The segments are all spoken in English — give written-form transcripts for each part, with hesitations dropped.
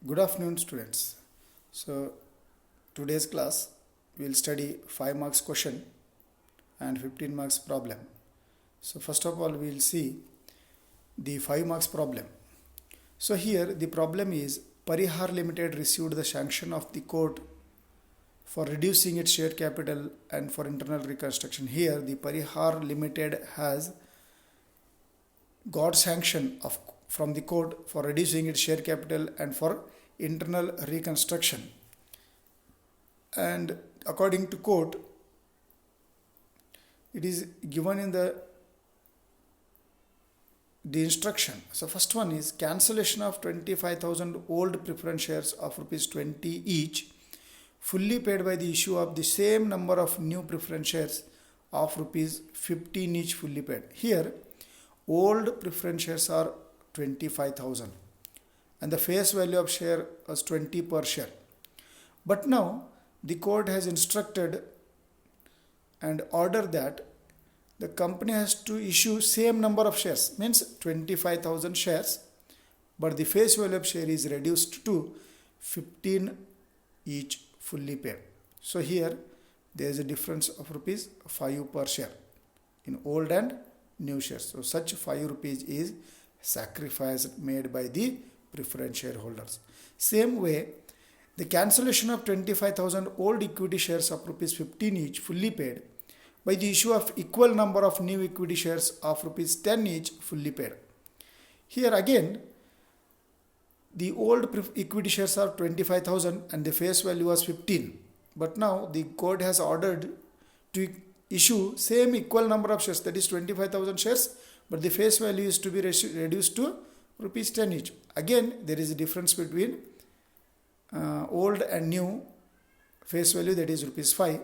Good afternoon, students. So, today's class we will study 5 marks question and 15 marks problem. So, first of all, we will see the 5 marks problem. So, here the problem is Parihar Limited received the sanction of the court for reducing its share capital and for internal reconstruction. Here, the Parihar Limited has got sanction from the court for reducing its share capital and for internal reconstruction. And according to court, it is given in the instruction. So first one is cancellation of 25,000 old preference shares of rupees 20 each, fully paid by the issue of the same number of new preference shares of rupees 15 each, fully paid. Here, old preference shares are 25,000 and the face value of share was 20 per share. But now the court has instructed and ordered that the company has to issue same number of shares, means 25,000 shares, but the face value of share is reduced to 15 each, fully paid. So here there is a difference of rupees 5 per share in old and new shares. So such 5 rupees is sacrifice made by the preference shareholders. Same way, the cancellation of 25,000 old equity shares of rupees 15 each, fully paid by the issue of equal number of new equity shares of rupees 10 each, fully paid. Here again, the old equity shares are 25,000 and the face value was 15. But now the court has ordered to issue same equal number of shares, that is 25,000 shares, but the face value is to be reduced to rupees 10 each. Again, there is a difference between old and new face value, that is rupees 5.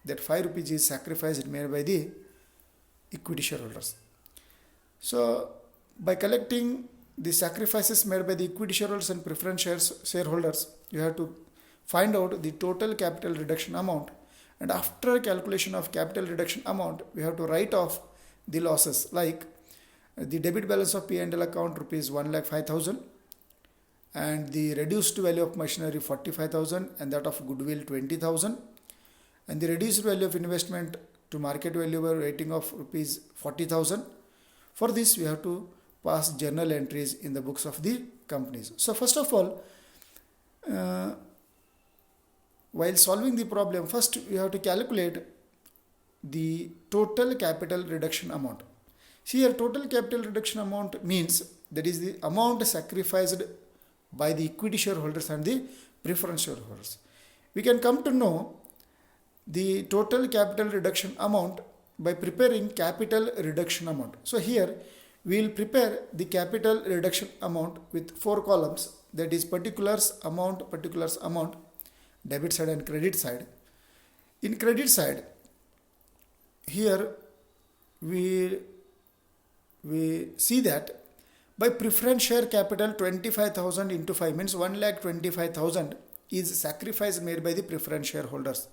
That 5 rupees is sacrificed made by the equity shareholders. So by collecting the sacrifices made by the equity shareholders and preference shareholders, you have to find out the total capital reduction amount, and after calculation of capital reduction amount, we have to write off the losses, like the debit balance of P&L account rupees 1,05,000 and the reduced value of machinery 45,000 and that of goodwill 20,000 and the reduced value of investment to market value by rating of rupees 40,000. For this we have to pass journal entries in the books of the companies. So first of all, while solving the problem, first we have to calculate the total capital reduction amount. See here, total capital reduction amount means that is the amount sacrificed by the equity shareholders and the preference shareholders. We can come to know the total capital reduction amount by preparing capital reduction amount. So here we will prepare the capital reduction amount with 4 columns, that is particulars, amount, debit side and credit side. In credit side, here we see that by preference share capital 25,000 into 5 means 1,25,000 is sacrifice made by the preference shareholders.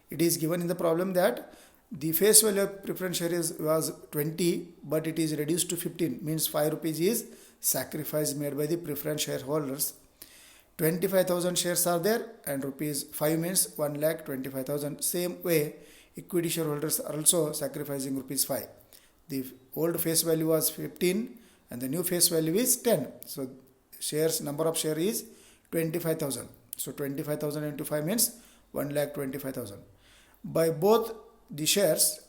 It is given in the problem that the face value of preference share was 20 but it is reduced to 15, means 5 rupees is sacrifice made by the preference shareholders. 25,000 shares are there and rupees 5 means 1,25,000. Same way, equity shareholders are also sacrificing rupees 5. The old face value was 15 and the new face value is 10. So shares, number of share is 25,000. So 25,000 into 5 means 1,25,000. By both the shares,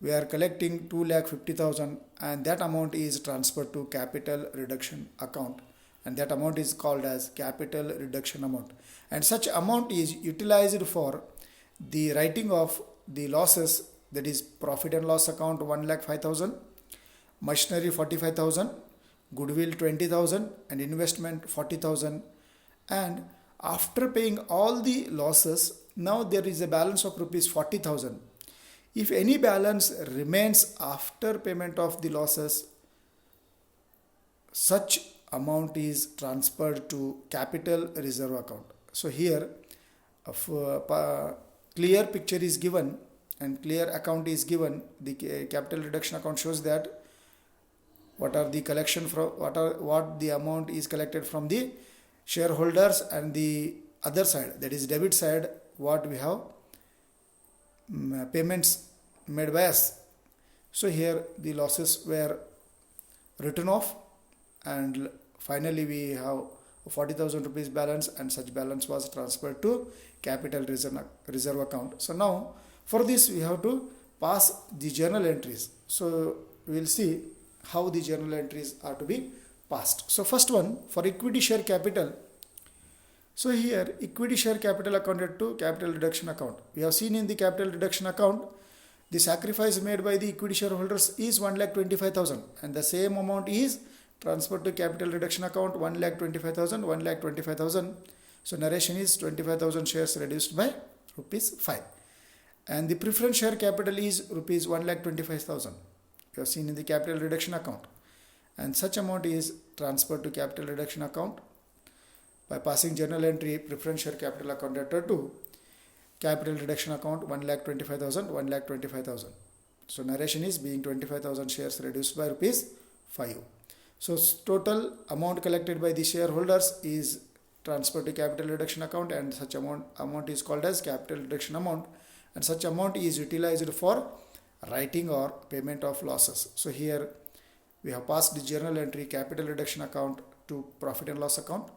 we are collecting 2,50,000 and that amount is transferred to capital reduction account, and that amount is called as capital reduction amount. And such amount is utilized for the writing of the losses, that is profit and loss account 1,05,000, machinery 45,000, goodwill 20,000 and investment 40,000. And after paying all the losses, now there is a balance of rupees 40,000. If any balance remains after payment of the losses, such amount is transferred to capital reserve account. So here a clear picture is given and clear account is given. The capital reduction account shows that what are the collection from what the amount is collected from the shareholders, and the other side, that is debit side, what we have payments made by us. So here the losses were written off, and finally we have 40,000 rupees balance, and such balance was transferred to capital reserve account. So now for this we have to pass the journal entries. So we will see how the journal entries are to be passed. So first one, for equity share capital. So here equity share capital accounted to capital reduction account. We have seen in the capital reduction account the sacrifice made by the equity shareholders is 1,25,000, and the same amount is transferred to capital reduction account, 1,25,000, 1,25,000. So narration is 25,000 shares reduced by rupees 5, and the preference share capital is rupees 1,25,000. You have seen in the capital reduction account, and such amount is transferred to capital reduction account by passing journal entry preference share capital account debtor to capital reduction account 1,25,000, 1,25,000. So narration is being 25,000 shares reduced by rupees 5. So total amount collected by the shareholders is transferred to capital reduction account, and such amount is called as capital reduction amount, and such amount is utilized for writing or payment of losses. So here we have passed the journal entry capital reduction account to profit and loss account,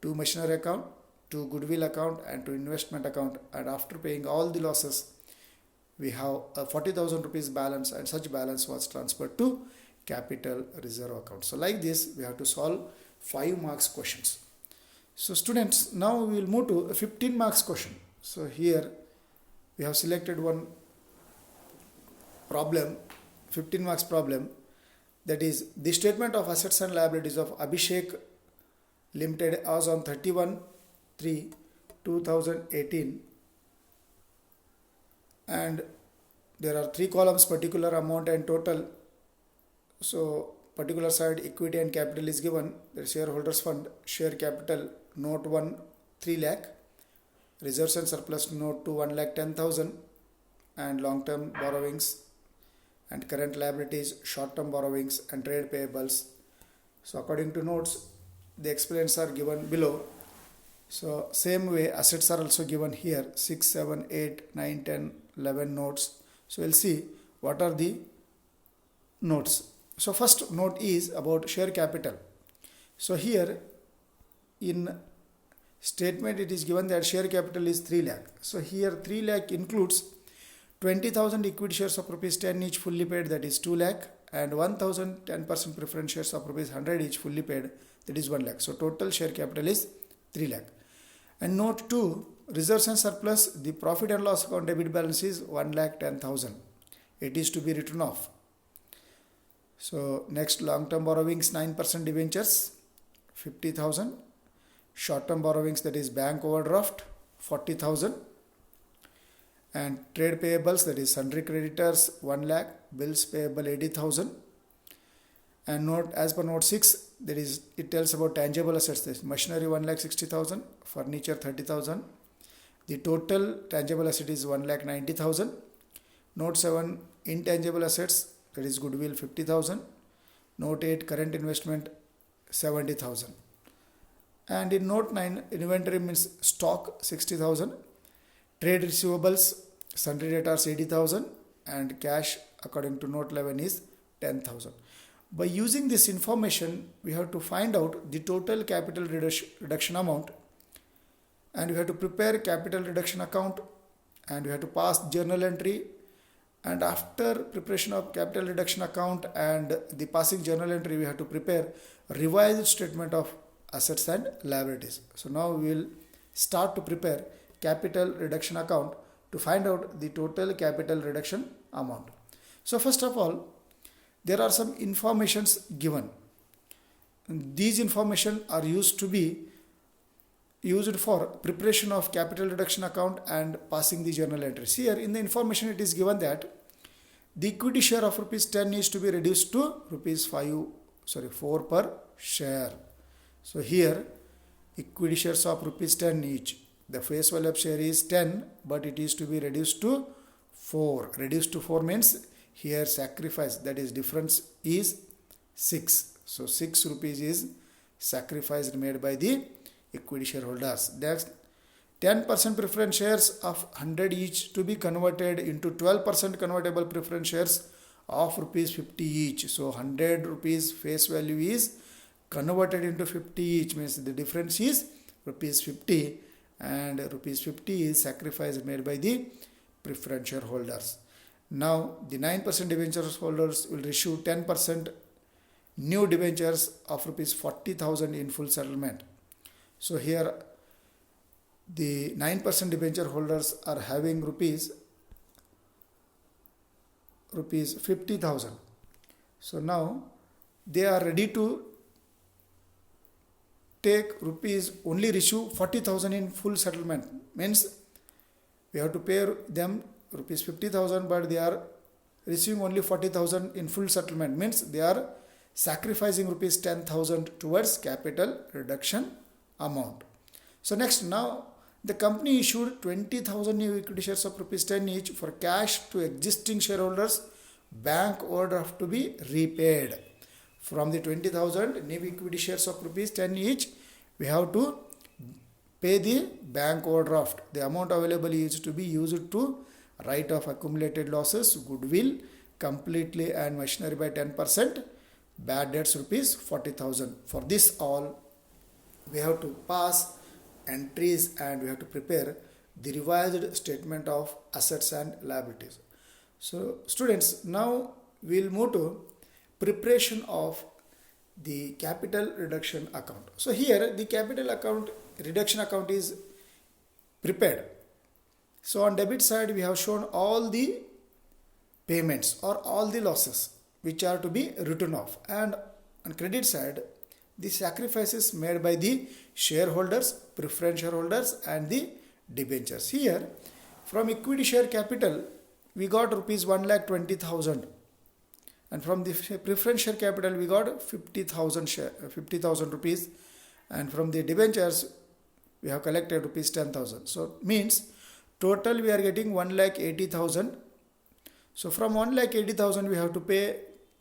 to machinery account, to goodwill account, and to investment account, and after paying all the losses we have a 40,000 rupees balance, and such balance was transferred to capital reserve account. So like this we have to solve 5 marks questions. So students, now we will move to a 15 marks question. So here we have selected one problem, 15 marks problem, that is the statement of assets and liabilities of Abhishek Limited as on 31/3/2018, and there are 3 columns, particular, amount, and total. So particular side equity and capital is given. The shareholders fund, share capital note 1 3 lakh, reserves and surplus note 2 1,10,000, and long term borrowings and current liabilities, short term borrowings, and trade payables. So according to notes, the explains are given below. So same way assets are also given here, 6, 7, 8, 9, 10, 11 notes. So we'll see what are the notes. So first note is about share capital. So here in statement it is given that share capital is 3 lakh. So here 3 lakh includes 20,000 equity shares of rupees 10 each fully paid, that is 2 lakh, and 1,000 10% preference shares of rupees 100 each fully paid, that is 1 lakh. So total share capital is 3 lakh. And note 2, reserves and surplus, the profit and loss account debit balance is 1,10,000. It is to be written off. So next, long term borrowings 9% debentures 50,000, short term borrowings, that is bank overdraft 40,000, and trade payables, that is sundry creditors 1 lakh, bills payable 80,000. And note, as per note 6, that is it tells about tangible assets, this machinery 1,60,000, furniture 30,000. The total tangible asset is 1,90,000. Note 7, intangible assets, that is goodwill 50,000. Note 8, current investment 70,000. And in note 9, inventory means stock 60,000. Trade receivables, sundry debtors 80,000, and cash according to note 11 is 10,000. By using this information, we have to find out the total capital reduction amount, and we have to prepare capital reduction account, and we have to pass journal entry, and after preparation of capital reduction account and the passing journal entry, we have to prepare revised statement of assets and liabilities. So now we will start to prepare capital reduction account to find out the total capital reduction amount. So first of all, there are some informations given. These information are used for preparation of capital reduction account and passing the journal entries. Here in the information it is given that the equity share of rupees 10 is to be reduced to rupees 4 per share. So here equity shares of rupees 10 each. The face value of share is 10, but it is to be reduced to 4. Reduced to 4 means here sacrifice, that is difference, is 6. So 6 rupees is sacrifice made by the equity shareholders. That's 10% preference shares of 100 each to be converted into 12% convertible preference shares of rupees 50 each. So 100 rupees face value is converted into 50 each, means the difference is rupees 50, and rupees 50 is sacrifice made by the preference shareholders. Now the 9% debentures holders will issue 10% new debentures of rupees 40,000 in full settlement. So here the 9% debenture holders are having rupees 50,000. So now they are ready to take rupees only issue 40,000 in full settlement, means we have to pay them rupees 50,000, but they are receiving only 40,000 in full settlement, means they are sacrificing rupees 10,000 towards capital reduction amount. So next, now the company issued 20,000 new equity shares of rupees 10 each for cash to existing shareholders. Bank overdraft to be repaid. From the 20,000 new equity shares of rupees 10 each, we have to pay the bank overdraft. The amount available is to be used to write off accumulated losses, goodwill completely and machinery by 10%, bad debts rupees 40,000. For this all, we have to pass entries and we have to prepare the revised statement of assets and liabilities. So students, now we will move to preparation of the capital reduction account. So here the capital account reduction account is prepared. So on debit side we have shown all the payments or all the losses which are to be written off, and on credit side the sacrifices made by the shareholders, preference shareholders and the debentures. Here from equity share capital we got rupees 1,20,000, and from the preference share capital we got 50,000 rupees, and from the debentures we have collected rupees 10,000. So means total we are getting 1,80,000. So from 1,80,000 we have to pay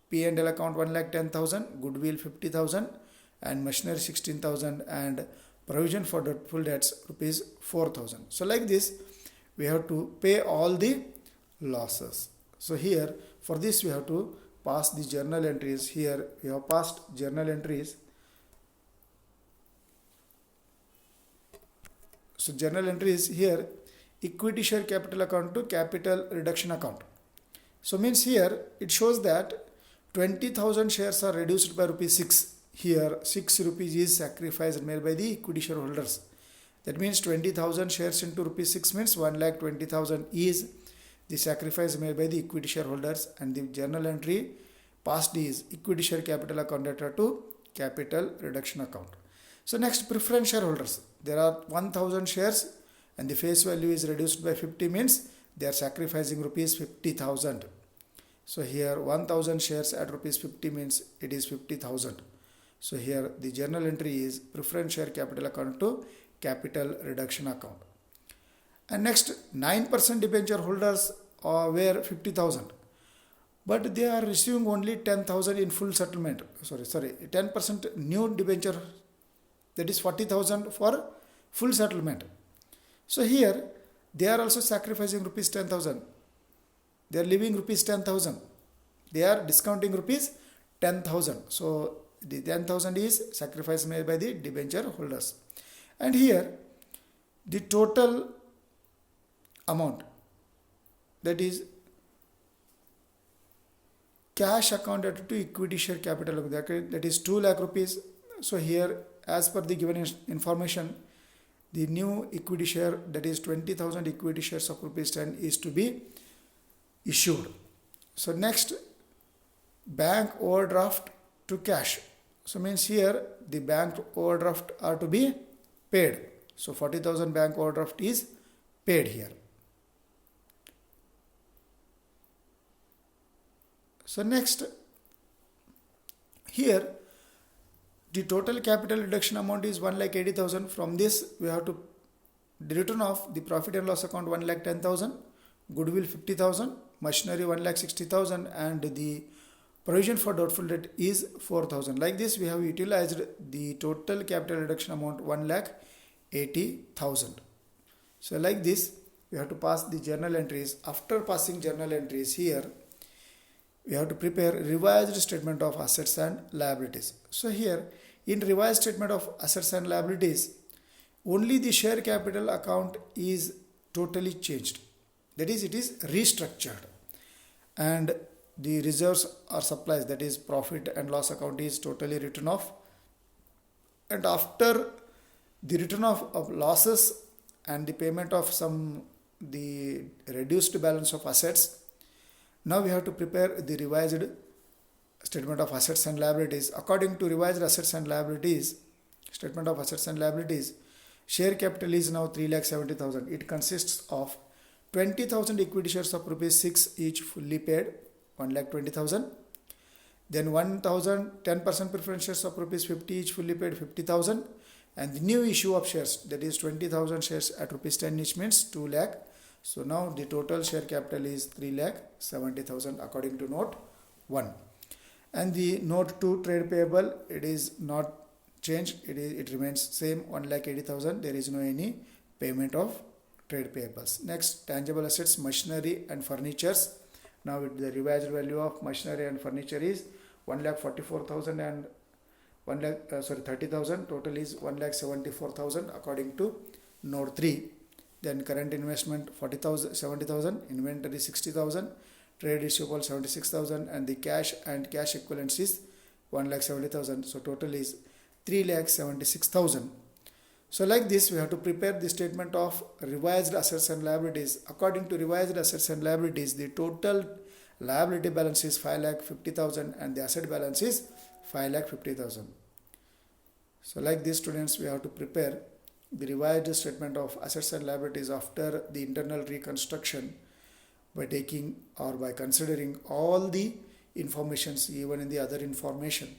P&L account 1,10,000, goodwill 50,000 and machinery 16,000 and provision for doubtful debts rupees 4,000. So like this we have to pay all the losses. So here for this we have to pass the journal entries. Here we have passed journal entries. So journal entries here, equity share capital account to capital reduction account. So means here it shows that 20,000 shares are reduced by rupees 6. Here 6 rupees is sacrificed made by the equity shareholders. That means 20,000 shares into rupees 6 means 1,20,000 is the sacrifice made by the equity shareholders, and the journal entry passed is equity share capital account data to capital reduction account. So next, preference shareholders. There are 1,000 shares and the face value is reduced by 50 means they are sacrificing rupees 50,000. So here 1,000 shares at rupees 50 means it is 50,000. So here the journal entry is preference share capital account to capital reduction account. And next, 9% debenture holders were 50,000, but they are receiving only 10,000 in full settlement. 10% new debenture, that is 40,000 for full settlement. So here they are also sacrificing rupees 10,000. They are leaving rupees 10,000. They are discounting rupees 10,000. So the 10,000 is sacrifice made by the debenture holders. And here the total amount, that is cash accounted to equity share capital, that is 2 lakh rupees. So here as per the given information, the new equity share, that is 20,000 equity shares of rupees 10 is to be issued. So next, bank overdraft to cash. So means here the bank overdraft are to be paid. So 40,000 bank overdraft is paid here. So next, here the total capital reduction amount is 1,80,000. From this we have to return off the profit and loss account 1,10,000, goodwill 50,000, machinery 1,60,000 and the provision for doubtful debt is 4,000. Like this, we have utilized the total capital reduction amount 1,80,000. So like this, we have to pass the journal entries. After passing journal entries here, we have to prepare revised statement of assets and liabilities. So here, in revised statement of assets and liabilities, only the share capital account is totally changed. That is, it is restructured. And the reserves or supplies, that is profit and loss account, is totally written off. And after the return of losses and the payment of the reduced balance of assets, now we have to prepare the revised statement of assets and liabilities. According to revised assets and liabilities, statement of assets and liabilities, share capital is now 3,70,000. It consists of 20,000 equity shares of rupees 6 each fully paid, 1,20,000. Then 1,000 10% preference shares of rupees 50 each fully paid, 50,000. And the new issue of shares, that is 20,000 shares at rupees 10 each, means 2 lakh. So now the total share capital is 3,70,000 according to note 1. And the note 2 trade payable, it is not changed. It remains same, 1,80,000. There is no any payment of trade payables. Next, tangible assets, machinery and furnitures. Now the revised value of machinery and furniture is 1,44,000 and 30,000. Total is 1,74,000 according to note 3. Then current investment 70,000, inventory 60,000, trade receivable 76,000, and the cash and cash equivalents is 1,70,000. So total is 3,76,000. So like this, we have to prepare the statement of revised assets and liabilities. According to revised assets and liabilities, the total liability balance is 5,50,000 and the asset balance is 5,50,000. So like this, students, we have to prepare the revised statement of assets and liabilities after the internal reconstruction by taking or by considering all the informations, even in the other information.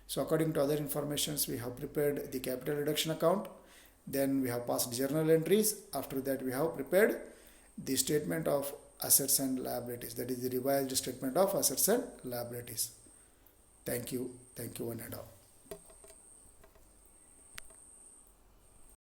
So according to other informations, we have prepared the capital reduction account. Then we have passed journal entries. After that, we have prepared the statement of assets and liabilities. That is the revised statement of assets and liabilities. Thank you. Thank you, one and all.